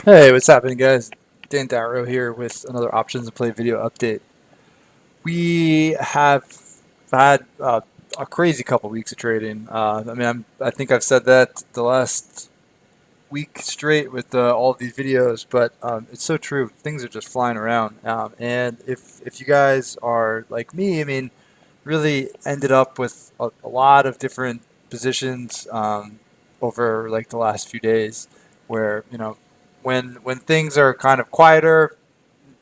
Hey, what's happening, guys? Dan Darrow here with another Options and Play video update. We have had a crazy couple weeks of trading. I think I've said that the last week straight with all of these videos, but it's so true. Things are just flying around. And if you guys are like me, really ended up with a lot of different positions over like the last few days, where when things are kind of quieter,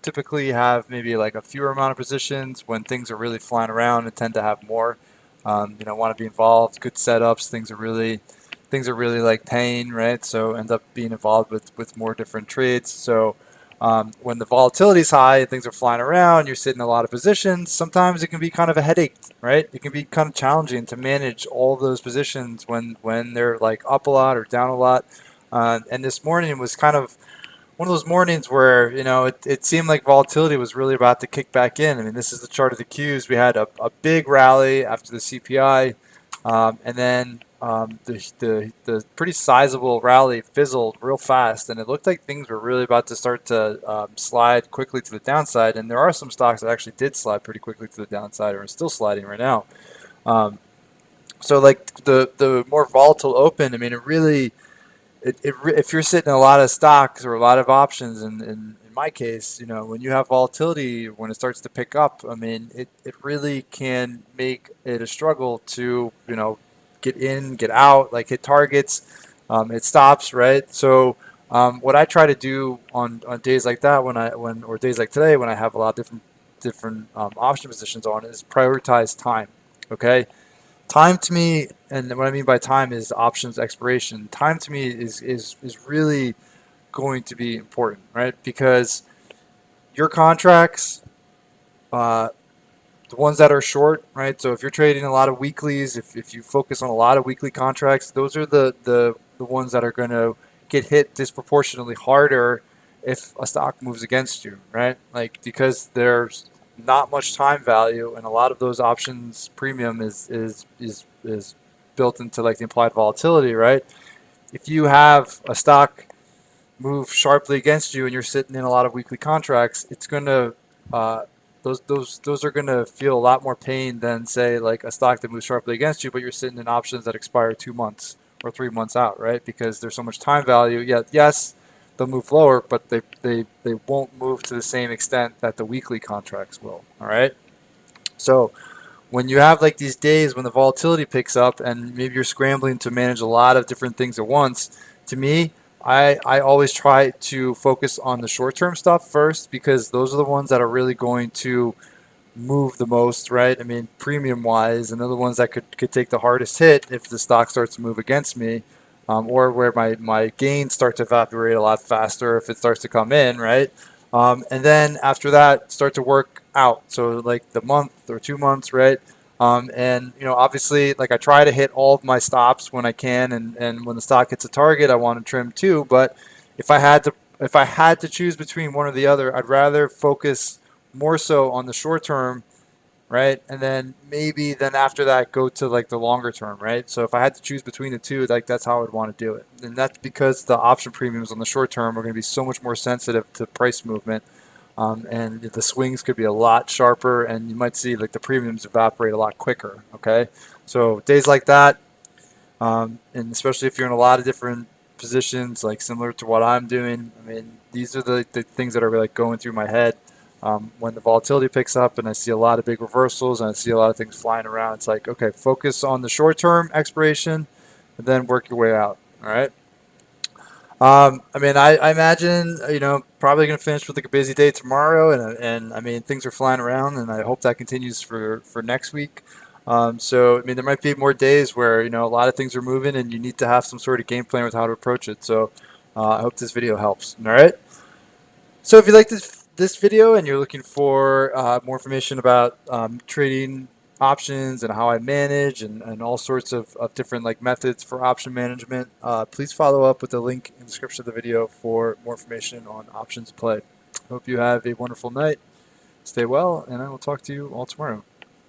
typically have maybe like a fewer amount of positions. When things are really flying around, and tend to have more. Want to be involved. Good setups. Things are really like paying, right? So end up being involved with more different trades. So when the volatility is high and things are flying around, you're sitting in a lot of positions. Sometimes it can be kind of a headache, right? It can be kind of challenging to manage all those positions when they're like up a lot or down a lot. And this morning was kind of one of those mornings where it seemed like volatility was really about to kick back in. I mean, this is the chart of the Qs. We had a big rally after the CPI, and then the pretty sizable rally fizzled real fast, and it looked like things were really about to start to slide quickly to the downside. And there are some stocks that actually did slide pretty quickly to the downside, or are still sliding right now. So like the more volatile open, I mean, it really if you're sitting in a lot of stocks or a lot of options, in my case, when you have volatility, when it starts to pick up, I mean, it really can make it a struggle to, get in, get out, like hit targets, hit stops, right? So what I try to do on days like that, or days like today, when I have a lot of different option positions on, is prioritize time. Okay, time to me, and what I mean by time is options expiration. Time to me is really going to be important, right? Because your contracts, uh, the ones that are short, right? So if you're trading a lot of weeklies, if you focus on a lot of weekly contracts, those are the ones that are going to get hit disproportionately harder if a stock moves against you, right? Like, because there's not much time value, and a lot of those options premium is built into like the implied volatility, right? If you have a stock move sharply against you and you're sitting in a lot of weekly contracts, it's going to uh, those are going to feel a lot more pain than, say, like a stock that moves sharply against you, but you're sitting in options that expire 2 months or 3 months out, right? Because there's so much time value. Yet, yes, they'll move lower, but they won't move to the same extent that the weekly contracts will. All right. So when you have like these days when the volatility picks up and maybe you're scrambling to manage a lot of different things at once, to me, I always try to focus on the short term stuff first, because those are the ones that are really going to move the most, right? I mean, premium wise, and they're the ones that could take the hardest hit if the stock starts to move against me, or where my gains start to evaporate a lot faster if it starts to come in, right? And then after that, start to work out. So like the month or 2 months, right? And obviously, like I try to hit all of my stops when I can, and when the stock hits a target, I want to trim too. But if I had to, if I had to choose between one or the other, I'd rather focus more so on the short term, right? And then after that go to like the longer term, right? So if I had to choose between the two, like that's how I'd want to do it. And that's because the option premiums on the short term are going to be so much more sensitive to price movement. And the swings could be a lot sharper, and you might see like the premiums evaporate a lot quicker. Okay, so days like that, and especially if you're in a lot of different positions, like similar to what I'm doing. I mean, these are the things that are like going through my head when the volatility picks up and I see a lot of big reversals and I see a lot of things flying around. It's like, okay, focus on the short term expiration and then work your way out. All right. I imagine, probably going to finish with like a busy day tomorrow, and I mean, things are flying around, and I hope that continues for next week. So, I mean, there might be more days where, a lot of things are moving and you need to have some sort of game plan with how to approach it. So, I hope this video helps. All right. So if you like this video and you're looking for more information about trading options and how I manage, and all sorts of different like methods for option management, please follow up with the link in the description of the video for more information on options play. Hope you have a wonderful night. Stay well, and I will talk to you all tomorrow.